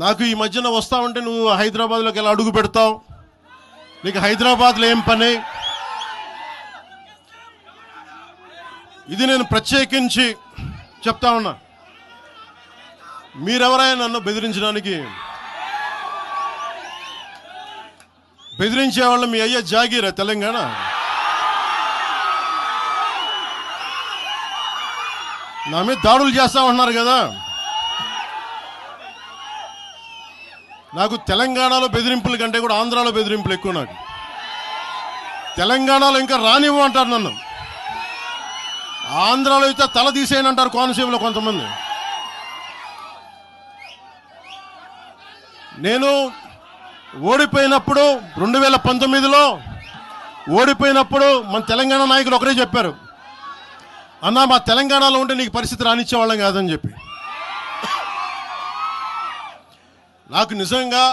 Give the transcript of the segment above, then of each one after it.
నాకు ఈ మధ్యన వస్తా ఉంటే నువ్వు హైదరాబాద్లోకి ఎలా అడుగు పెడతావు, నీకు హైదరాబాద్లో ఏం పని? ఇది నేను ప్రత్యేకించి చెప్తా ఉన్నా. మీరెవరైనా నన్ను బెదిరించే వాళ్ళు మీ అయ్యా జాగీరా తెలంగాణ? నా మీద దాడులు చేస్తా ఉన్నారు కదా. నాకు తెలంగాణలో బెదిరింపుల కంటే కూడా ఆంధ్రాలో బెదిరింపులు ఎక్కువ. నాకు తెలంగాణలో ఇంకా రానివ్వు అంటారు నన్ను, ఆంధ్రాలో అయితే తల తీసేయనంటారు కోనసీమలో కొంతమంది. నేను ఓడిపోయినప్పుడు 2019లో ఓడిపోయినప్పుడు మన తెలంగాణ నాయకులు ఒకరే చెప్పారు, అన్నా మా తెలంగాణలో ఉంటే నీకు పరిస్థితి రానిచ్చేవాళ్ళం కాదని చెప్పి. నాకు నిజంగా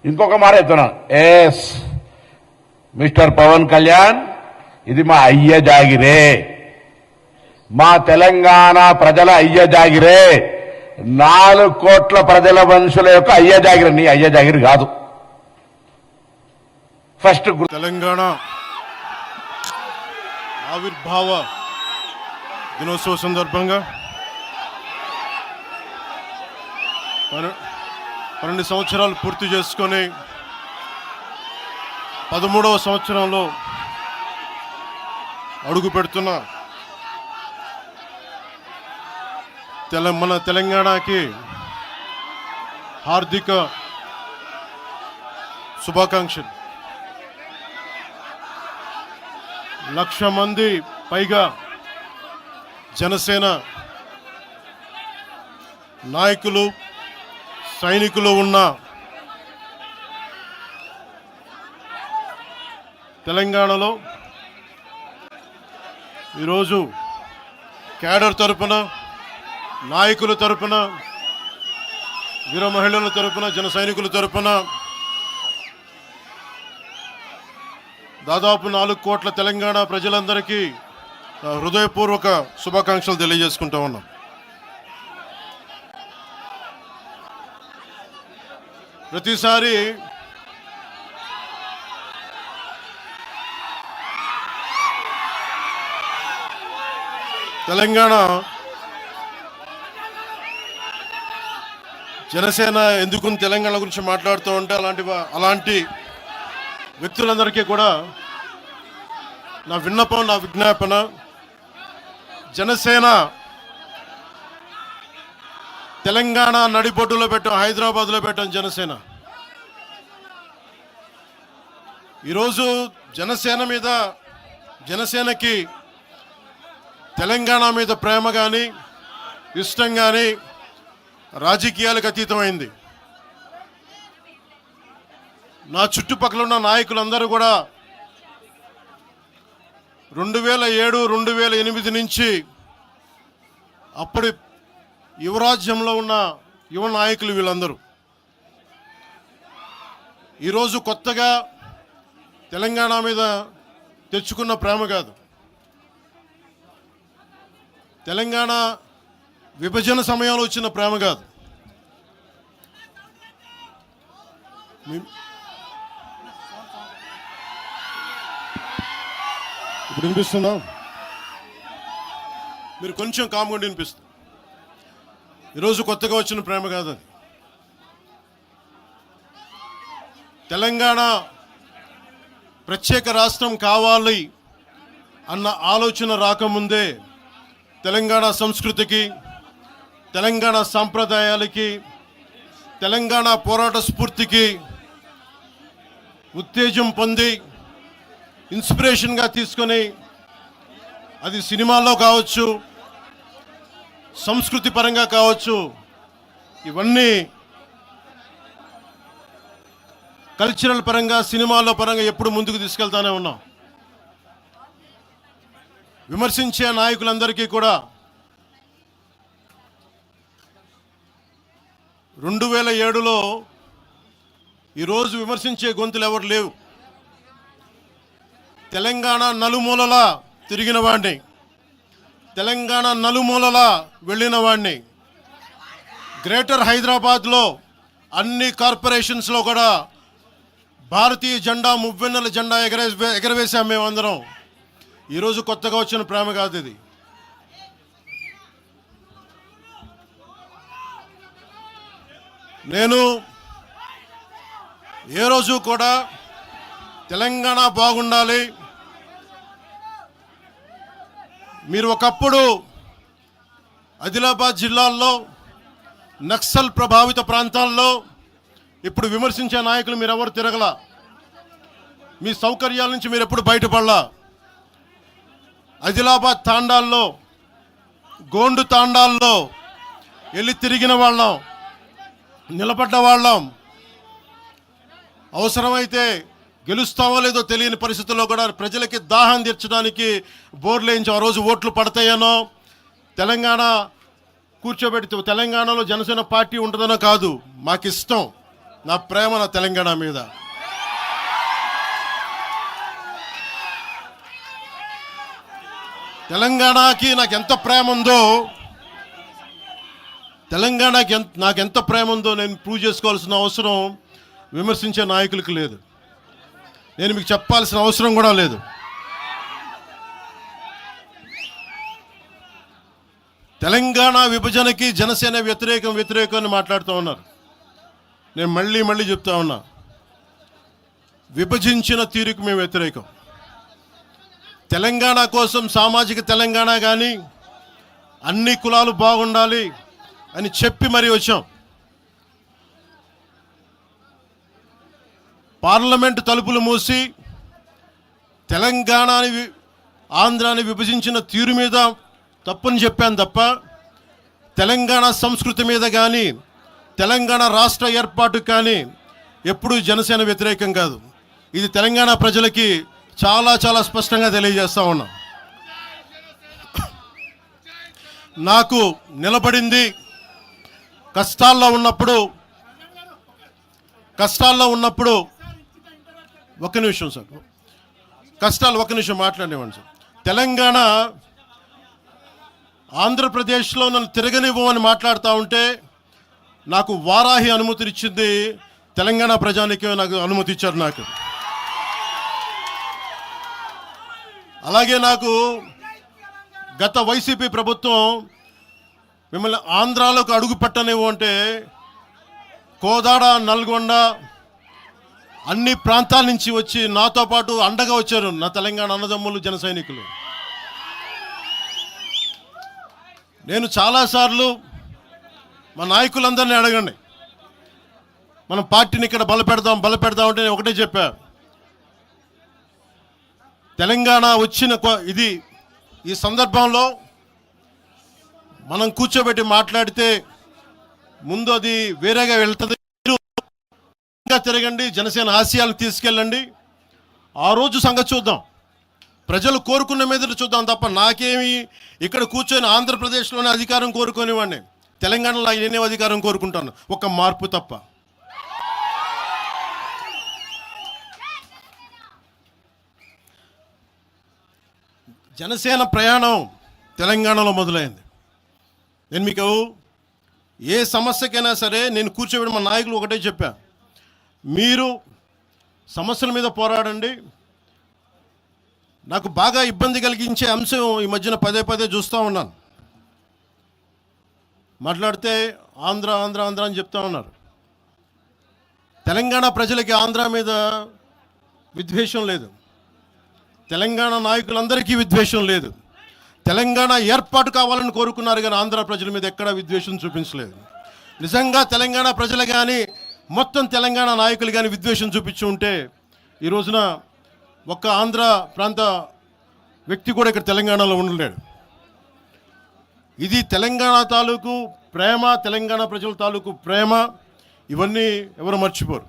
ఇంకొక మాట చెప్తున్నాను, ఎస్ మిస్టర్ పవన్ కళ్యాణ్, ఇది మా అయ్య జాగిరే, మా తెలంగాణ ప్రజల అయ్య జాగిరే, 4 కోట్ల ప్రజల మనుషుల యొక్క అయ్య జాగిరి, నీ అయ్య జాగిరి కాదు. ఫస్ట్ తెలంగాణ ఆవిర్భావ దినోత్సవ సందర్భంగా 12 సంవత్సరాలు పూర్తి చేసుకొని 13వ సంవత్సరంలో అడుగు పెడుతున్న మన తెలంగాణకి హార్దిక శుభాకాంక్షలు. 1,00,000 మంది పైగా జనసేన నాయకులు సైనికులు ఉన్న తెలంగాణలో ఈరోజు క్యాడర్ తరపున, నాయకుల తరపున, వీర మహిళల తరపున, జన సైనికుల తరపున దాదాపు 4 కోట్ల తెలంగాణ ప్రజలందరికీ హృదయపూర్వక శుభాకాంక్షలు తెలియజేసుకుంటా ఉన్నాం. ప్రతిసారి తెలంగాణ జనసేన ఎందుకు తెలంగాణ గురించి మాట్లాడుతూ ఉంటే అలాంటి వ్యక్తులందరికీ కూడా నా విన్నపం, నా విజ్ఞాపన, జనసేన తెలంగాణ నడిబొడ్డులో పెట్టాం, హైదరాబాద్లో పెట్టాం జనసేన. ఈరోజు జనసేనకి తెలంగాణ మీద ప్రేమ కానీ ఇష్టం కానీ రాజకీయాలకు అతీతమైంది. నా చుట్టుపక్కల ఉన్న నాయకులందరూ కూడా 2007, 2008 నుంచి అప్పటి యువరాజ్యంలో ఉన్న యువ నాయకులు వీళ్ళందరూ ఈరోజు కొత్తగా తెలంగాణ మీద తెచ్చుకున్న ప్రేమ కాదు, తెలంగాణ విభజన సమయంలో వచ్చిన ప్రేమ కాదు. ఇప్పుడు వినిపిస్తుందా? మీరు కొంచెం కామ్గా వినిపిస్తుంది. ఈరోజు కొత్తగా వచ్చిన ప్రేమ కాదు అది. తెలంగాణ ప్రత్యేక రాష్ట్రం కావాలి అన్న ఆలోచన రాకముందే తెలంగాణ సంస్కృతికి, తెలంగాణ సాంప్రదాయాలకి, తెలంగాణ పోరాట స్ఫూర్తికి ఉత్తేజం పొంది ఇన్స్పిరేషన్గా తీసుకొని, అది సినిమాల్లో కావచ్చు, సంస్కృతి పరంగా కావచ్చు, ఇవన్నీ కల్చరల్ పరంగా, సినిమాల్లో పరంగా ఎప్పుడు ముందుకు తీసుకెళ్తానే ఉన్నాం. విమర్శించే నాయకులందరికీ కూడా 2007లో ఈరోజు విమర్శించే గొంతులు ఎవరు లేవు. తెలంగాణ నలుమూలలా తిరిగిన వాడిని, తెలంగాణ నలుమూలలా వెళ్ళిన వాడిని, గ్రేటర్ హైదరాబాద్లో అన్ని కార్పొరేషన్స్లో కూడా భారతీయ జెండా మువ్వెన్నెల జెండా ఎగరవేశాం మేమందరం. ఈరోజు కొత్తగా వచ్చిన ప్రేమ కాదు ఇది. నేను ఏ రోజు కూడా తెలంగాణ బాగుండాలి, మీరు ఒకప్పుడు ఆదిలాబాద్ జిల్లాల్లో నక్సల్ ప్రభావిత ప్రాంతాల్లో ఇప్పుడు విమర్శించే నాయకులు మీరెవరు తిరగల, మీ సౌకర్యాల నుంచి మీరు ఎప్పుడు బయటపడలా. ఆదిలాబాద్ తాండాల్లో, గోండు తాండాల్లో వెళ్ళి తిరిగిన వాళ్ళం, నిలబడ్డ వాళ్ళం. అవసరమైతే గెలుస్తామో లేదో తెలియని పరిస్థితుల్లో కూడా ప్రజలకి దాహం తీర్చడానికి బోర్లు వేయించి ఆ రోజు ఓట్లు పడతాయనో, తెలంగాణ కూర్చోబెడితే తెలంగాణలో జనసేన పార్టీ ఉంటుందనో కాదు. మాకు ఇష్టం, నా ప్రేమ నా తెలంగాణ మీద. తెలంగాణకి నాకెంత ప్రేమ ఉందో, తెలంగాణకి నాకెంత ప్రేమ ఉందో నేను ప్రూవ్ చేసుకోవాల్సిన అవసరం విమర్శించే నాయకులకు లేదు. నేను మీకు చెప్పాల్సిన అవసరం కూడా లేదు. తెలంగాణ విభజనకి జనసేన వ్యతిరేకం అని మాట్లాడుతూ ఉన్నారు. నేను మళ్ళీ చెప్తా ఉన్నా, విభజించిన తీరుకు మేము వ్యతిరేకం. తెలంగాణ కోసం సామాజిక తెలంగాణ కానీ అన్ని కులాలు బాగుండాలి అని చెప్పి మరీ వచ్చాం. పార్లమెంటు తలుపులు మూసి తెలంగాణని ఆంధ్రాని విభజించిన తీరు మీద తప్పుని చెప్పాను తప్ప తెలంగాణ సంస్కృతి మీద కానీ తెలంగాణ రాష్ట్ర ఏర్పాటు కానీ ఎప్పుడూ జనసేన వ్యతిరేకం కాదు. ఇది తెలంగాణ ప్రజలకి చాలా స్పష్టంగా తెలియజేస్తా ఉన్నా. నాకు నిలబడింది కష్టాల్లో ఉన్నప్పుడు ఒక్క నిమిషం సార్, ఒక్క నిమిషం మాట్లాడేవాడిని సార్. తెలంగాణ ఆంధ్రప్రదేశ్లో నన్ను తిరగనివ్వమని మాట్లాడుతూ ఉంటే నాకు వారాహి అనుమతి ఇచ్చింది తెలంగాణ ప్రజానికి, నాకు అనుమతి ఇచ్చారు నాకు. అలాగే నాకు గత వైసీపీ ప్రభుత్వం మిమ్మల్ని ఆంధ్రాలోకి అడుగు పెట్టనివ్వు అంటే కోదాడ, నల్గొండ అన్ని ప్రాంతాల నుంచి వచ్చి నాతో పాటు అండగా వచ్చారు నా తెలంగాణ అన్నదమ్ములు, జన సైనికులు. నేను చాలాసార్లు మా నాయకులందరినీ అడగండి, మనం పార్టీని ఇక్కడ బలపెడదాం అంటే నేను ఒకటే చెప్పా, తెలంగాణ వచ్చిన ఈ సందర్భంలో మనం కూర్చోబెట్టి మాట్లాడితే ముందు అది వేరేగా వెళ్తుంది. తిరగండి, జనసేన ఆశయాలను తీసుకెళ్ళండి, ఆ రోజు సంగతి చూద్దాం, ప్రజలు కోరుకున్న మీద చూద్దాం తప్ప నాకేమి ఇక్కడ కూర్చొని ఆంధ్రప్రదేశ్లోనే అధికారం కోరుకునేవాడిని, తెలంగాణలో నేనే అధికారం కోరుకుంటాను, ఒక మార్పు తప్ప. జనసేన ప్రయాణం తెలంగాణలో మొదలైంది. నేను మీకు ఏ సమస్యకైనా సరే నేను కూర్చోబెట్టి మా నాయకులు ఒకటే చెప్పా, మీరు సమస్యల మీద పోరాడండి. నాకు బాగా ఇబ్బంది కలిగించే అంశం ఈ మధ్యన పదే చూస్తూ ఉన్నాను. మాట్లాడితే ఆంధ్ర అని చెప్తా ఉన్నారు. తెలంగాణ ప్రజలకి ఆంధ్ర మీద విద్వేషం లేదు, తెలంగాణ నాయకులందరికీ విద్వేషం లేదు. తెలంగాణ ఏర్పాటు కావాలని కోరుకున్నారు కానీ ఆంధ్ర ప్రజల మీద ఎక్కడా విద్వేషం చూపించలేదు. నిజంగా తెలంగాణ ప్రజలు కానీ మొత్తం తెలంగాణ నాయకులు కానీ విద్వేషం చూపించి ఉంటే ఈ రోజున ఒక్క ఆంధ్ర ప్రాంత వ్యక్తి కూడా ఇక్కడ తెలంగాణలో ఉండలేడు. ఇది తెలంగాణ తాలూకు ప్రేమ, తెలంగాణ ప్రజల తాలూకు ప్రేమ, ఇవన్నీ ఎవరు మర్చిపోరు.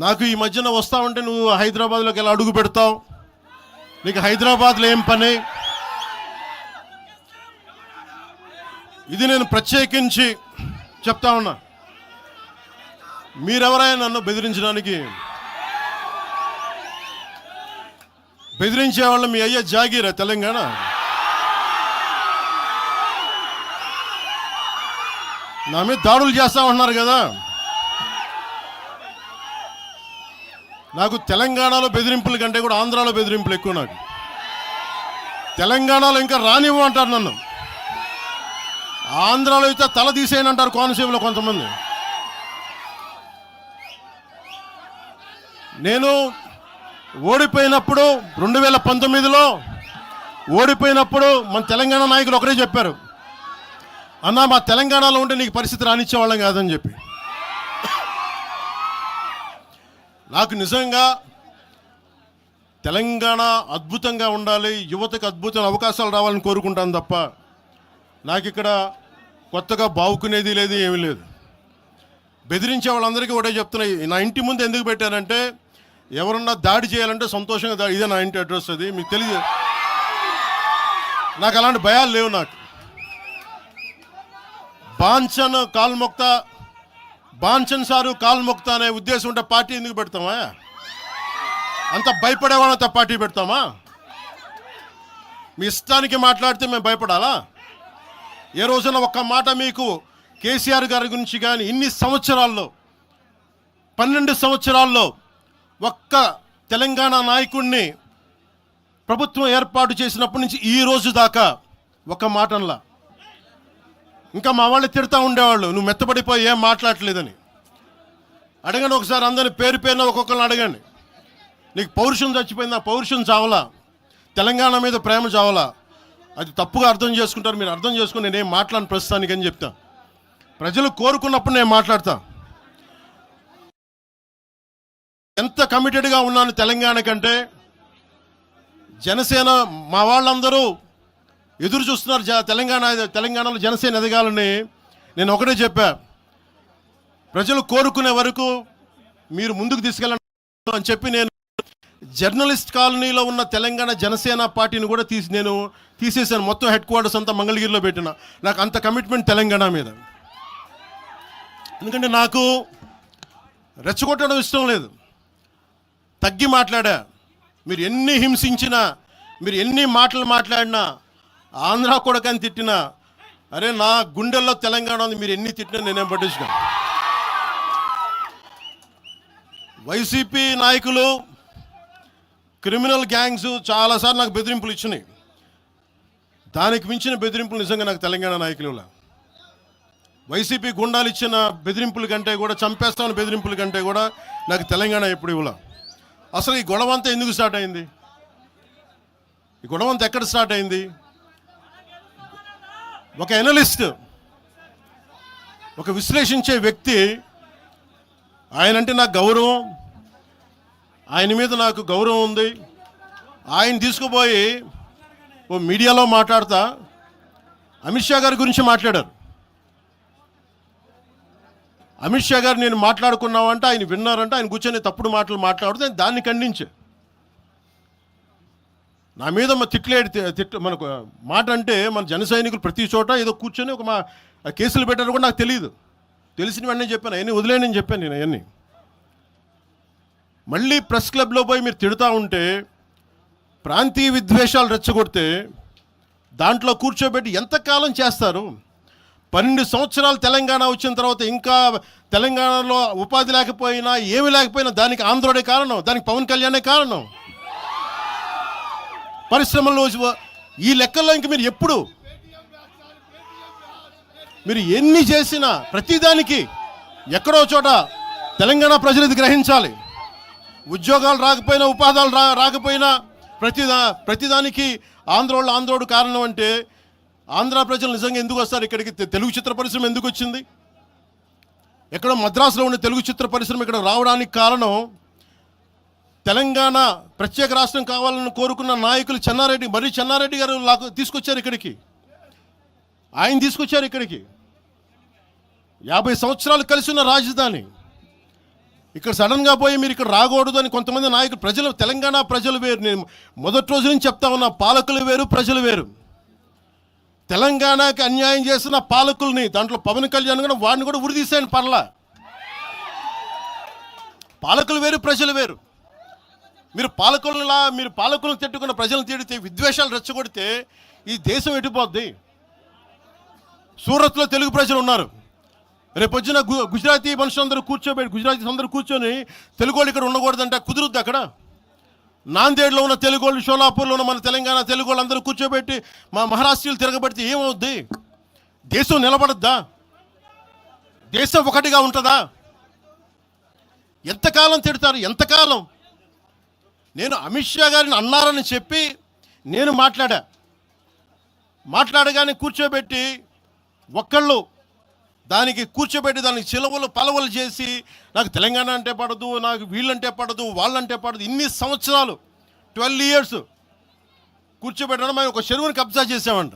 నాకు ఈ మధ్యన వస్తా ఉంటే నువ్వు హైదరాబాద్లోకి ఎలా అడుగు పెడతావు, నీకు హైదరాబాద్లో ఏం పని, ఇది నేను ప్రత్యేకించి చెప్తా ఉన్నా. మీరెవరైనా నన్ను బెదిరించడానికి, బెదిరించే వాళ్ళ మీ అయ్యే జాగీరా తెలంగాణ? నా మీద దాడులు చేస్తా ఉన్నారు కదా. నాకు తెలంగాణలో బెదిరింపుల కంటే కూడా ఆంధ్రాలో బెదిరింపులు ఎక్కువ. నాకు తెలంగాణలో ఇంకా రానివ్వు అంటారు నన్ను, ఆంధ్రాలో అయితే తల తీసేయని అంటారు కోనసీమలో కొంతమంది. నేను ఓడిపోయినప్పుడు 2019లో ఓడిపోయినప్పుడు మన తెలంగాణ నాయకులు ఒకరే చెప్పారు, అన్నా మా తెలంగాణలో ఉంటే నీకు పరిస్థితి రానిచ్చేవాళ్ళం కాదని చెప్పి. నాకు నిజంగా తెలంగాణ అద్భుతంగా ఉండాలి, యువతకు అద్భుతమైన అవకాశాలు రావాలని కోరుకుంటాను తప్ప నాకు ఇక్కడ కొత్తగా బావుకునేది లేదు, ఏమీ లేదు. బెదిరించే వాళ్ళందరికీ ఒకటే చెప్తున్నాయి. నా ఇంటి ముందు ఎందుకు పెట్టారంటే ఎవరన్నా దాడి చేయాలంటే సంతోషంగా ఇదే నా ఇంటి అడ్రస్, అది మీకు తెలియదు. నాకు అలాంటి భయాలు లేవు. నాకు బాంచన్ సారు కాల్మొక్తా అనే ఉద్దేశం ఉంటే పార్టీ ఎందుకు పెడతామా? అంత భయపడేవాళ్ళంత పార్టీ పెడతామా? మీ ఇష్టానికి మాట్లాడితే మేము భయపడాలా? ఏ రోజున ఒక్క మాట మీకు కేసీఆర్ గారి గురించి కానీ ఇన్ని సంవత్సరాల్లో 12 సంవత్సరాల్లో ఒక్క తెలంగాణ నాయకుడిని ప్రభుత్వం ఏర్పాటు చేసినప్పటి నుంచి ఈ రోజు దాకా ఒక్క మాటంలా. ఇంకా మా వాళ్ళు తిడతా ఉండేవాళ్ళు, నువ్వు మెత్తబడిపోయి ఏం మాట్లాడలేదని. అడగండి ఒకసారి అందరిని పేరు పేరున ఒక్కొక్కరిని అడగండి. నీకు పౌరుషం చచ్చిపోయింది, ఆ పౌరుషం చావలా, తెలంగాణ మీద ప్రేమ చావలా. అది తప్పుగా అర్థం చేసుకుంటారు, మీరు అర్థం చేసుకుని నేనేం మాట్లాడిన ప్రస్తుతానికి అని చెప్తా. ప్రజలు కోరుకున్నప్పుడు నేను మాట్లాడతా. ఎంత కమిటెడ్గా ఉన్నాను తెలంగాణ కంటే. జనసేన మా వాళ్ళందరూ ఎదురు చూస్తున్నారు తెలంగాణలో జనసేన ఎదగాలని. నేను ఒకటే చెప్పా, ప్రజలు కోరుకునే వరకు మీరు ముందుకు తీసుకెళ్ళండి అని చెప్పి నేను జర్నలిస్ట్ కాలనీలో ఉన్న తెలంగాణ జనసేన పార్టీని కూడా నేను తీసేశాను. మొత్తం హెడ్ క్వార్టర్స్ అంతా మంగళగిరిలో పెట్టిన. నాకు అంత కమిట్మెంట్ తెలంగాణ మీద. ఎందుకంటే నాకు రెచ్చగొట్టడం ఇష్టం లేదు, తగ్గి మాట్లాడా. మీరు ఎన్ని హింసించినా, మీరు ఎన్ని మాటలు మాట్లాడినా, ఆంధ్ర కొడకని తిట్టినా, అరే నా గుండెల్లో తెలంగాణ ఉంది, మీరు ఎన్ని తిట్టినా నేనేం పట్టించుకో. వైసీపీ నాయకులు, క్రిమినల్ గ్యాంగ్స్ చాలాసార్లు నాకు బెదిరింపులు ఇచ్చినాయి. దానికి మించిన బెదిరింపులు నిజంగా నాకు తెలంగాణ నాయకులు. వైసీపీ గుండాలు ఇచ్చిన బెదిరింపుల కంటే కూడా, చంపేస్తామని బెదిరింపుల కంటే కూడా నాకు తెలంగాణ ఎప్పుడు ఇవ్వలే. అసలు ఈ గొడవ అంతా ఎందుకు స్టార్ట్ అయింది? ఈ గొడవ అంతా ఎక్కడ స్టార్ట్ అయింది? ఒక ఎనలిస్ట్, ఒక విశ్లేషించే వ్యక్తి, ఆయనంటే నాకు గౌరవం, ఆయన మీద నాకు గౌరవం ఉంది. ఆయన తీసుకుపోయి ఓ మీడియాలో మాట్లాడతా అమిత్ షా గారి గురించి మాట్లాడారు. అమిత్ షా గారు నేను మాట్లాడుకున్నామంటే ఆయన విన్నారంటే, ఆయన కూర్చొని తప్పుడు మాటలు మాట్లాడితే దాన్ని ఖండించే. నా మీద మనకు మాట అంటే మన జన సైనికులు ప్రతి చోట ఏదో కూర్చొని ఒక కేసులు పెట్టారు కూడా నాకు తెలియదు. తెలిసిన వెంటనే చెప్పాను, అవన్నీ వదిలేనని చెప్పాను నేను. అవన్నీ మళ్ళీ ప్రెస్ క్లబ్లో పోయి మీరు తిడుతూ ఉంటే, ప్రాంతీయ విద్వేషాలు రెచ్చగొడితే దాంట్లో కూర్చోబెట్టి ఎంతకాలం చేస్తారు? 12 సంవత్సరాలు తెలంగాణ వచ్చిన తర్వాత ఇంకా తెలంగాణలో ఉపాధి లేకపోయినా, ఏమి లేకపోయినా దానికి ఆంధ్రుడే కారణం, దానికి పవన్ కళ్యాణే కారణం. పరిశ్రమల్లో ఈ లెక్కల్లో ఇంక మీరు ఎప్పుడు మీరు ఎన్ని చేసినా ప్రతిదానికి ఎక్కడో చోట తెలంగాణ ప్రజలు ఇది గ్రహించాలి. ఉద్యోగాలు రాకపోయినా, ఉపాధాలు రాకపోయినా ప్రతిదానికి ఆంధ్రోడు కారణం అంటే, ఆంధ్ర ప్రజలు నిజంగా ఎందుకు వస్తారు ఇక్కడికి? తెలుగు చిత్ర పరిశ్రమ ఎందుకు వచ్చింది? ఎక్కడో మద్రాసులో ఉండే తెలుగు చిత్ర పరిశ్రమ ఇక్కడ రావడానికి కారణం తెలంగాణ ప్రత్యేక రాష్ట్రం కావాలని కోరుకున్న నాయకులు చెన్నారెడ్డి గారు తీసుకొచ్చారు ఇక్కడికి. ఆయన తీసుకొచ్చారు ఇక్కడికి. 50 సంవత్సరాలు కలిసి ఉన్న రాజధాని ఇక్కడ సడన్గా పోయి మీరు ఇక్కడ రాకూడదు అని కొంతమంది నాయకులు, తెలంగాణ ప్రజలు వేరు. నేను మొదటి రోజు నుంచి చెప్తా ఉన్నా, పాలకులు వేరు, ప్రజలు వేరు. తెలంగాణకి అన్యాయం చేసిన పాలకుల్ని, దాంట్లో పవన్ కళ్యాణ్ కూడా, వాడిని కూడా ఉరిదీసాను పర్లా. పాలకులు వేరు, ప్రజలు వేరు. మీరు పాలకులను తిట్టుకున్న ప్రజలను తిడితే, విద్వేషాలు రెచ్చగొడితే ఈ దేశం ఎటుపోద్ది? సూరత్లో తెలుగు ప్రజలు ఉన్నారు, రేపు వచ్చిన గుజరాతీ మనుషులందరూ కూర్చోబెట్టి గుజరాతీస్ అందరూ కూర్చొని తెలుగు వాళ్ళు ఇక్కడ ఉండకూడదంటే కుదురుద్ది అక్కడ. నాందేడ్లో ఉన్న తెలుగు వాళ్ళు, షోలాపూర్లో ఉన్న మన తెలంగాణ తెలుగు వాళ్ళు అందరూ కూర్చోబెట్టి మా మహారాష్ట్రీయులు తిరగబెడితే ఏమవుద్ది? దేశం నిలబడద్దా? దేశం ఒకటిగా ఉంటుందా? ఎంతకాలం తిడతారు? ఎంతకాలం? నేను అమిత్ షా గారిని అన్నారని చెప్పి నేను మాట్లాడగానే కూర్చోబెట్టి ఒక్కళ్ళు దానికి కూర్చోబెట్టి దానికి చిలవలు పలవలు చేసి నాకు తెలంగాణ అంటే పడదు, నాకు వీళ్ళంటే పడదు, వాళ్ళంటే పడదు, ఇన్ని సంవత్సరాలు 12 years కూర్చోబెట్టడం మేము ఒక చెరువుని కబ్జా చేసామంట.